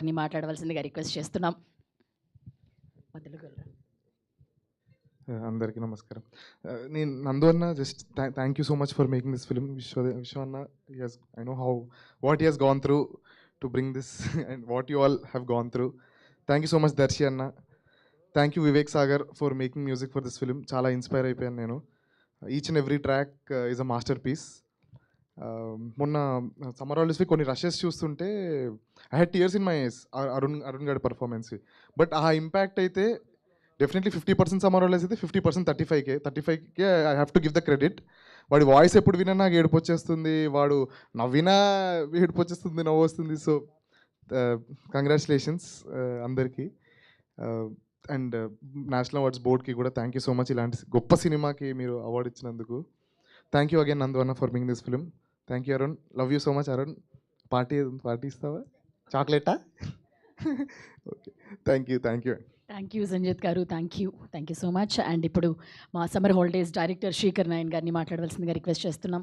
అని మాట్లాడవలసిందిగా రిక్వెస్ట్ చేస్తున్నాం. అందరికీ నమస్కారం. నేను నందు అన్న just thank you so much for making this film. Vishwa అన్న I know what he has gone through to bring this and what you all have gone through. Thank you so much Darshi అన్న. Thank you Vivek Sagar for making music for this film. చాలా inspire అయిపోయాను నేను. Each and every track is a masterpiece. మొన్న summer హాలిడేస్వి కొన్ని rushes చూస్తుంటే I had tears in my eyes Arun గడ్ పర్ఫార్మెన్స్వి. బట్ ఆ ఇంపాక్ట్ అయితే డెఫినెట్లీ 50% సమ్మర్ హాలిడేస్ అయితే 50% 35K I have to give the credit. వాడి వాయిస్ ఎప్పుడు వినా నాకు ఏడుపు వచ్చేస్తుంది, వాడు నవ్వినా ఏడుపు వచ్చేస్తుంది, నవ్వు వస్తుంది. సో కంగ్రాచులేషన్స్ అందరికీ. అండ్ నేషనల్ అవార్డ్స్ బోర్డ్కి కూడా థ్యాంక్ యూ సో మచ్, ఇలాంటి గొప్ప సినిమాకి మీరు అవార్డు ఇచ్చినందుకు. థ్యాంక్ యూ అగైన్ నందు అన్న for making this film. Thank you Arun, love you so much Arun. Party ఇస్తావా? చాక్లెటా? Okay, thank you. Thank you Sanjith garu, thank you so much. And ఇప్పుడు మా summer holidays director Srikar Nayan గారిని మాట్లాడవలసిందిగా రిక్వెస్ట్ చేస్తున్నాం.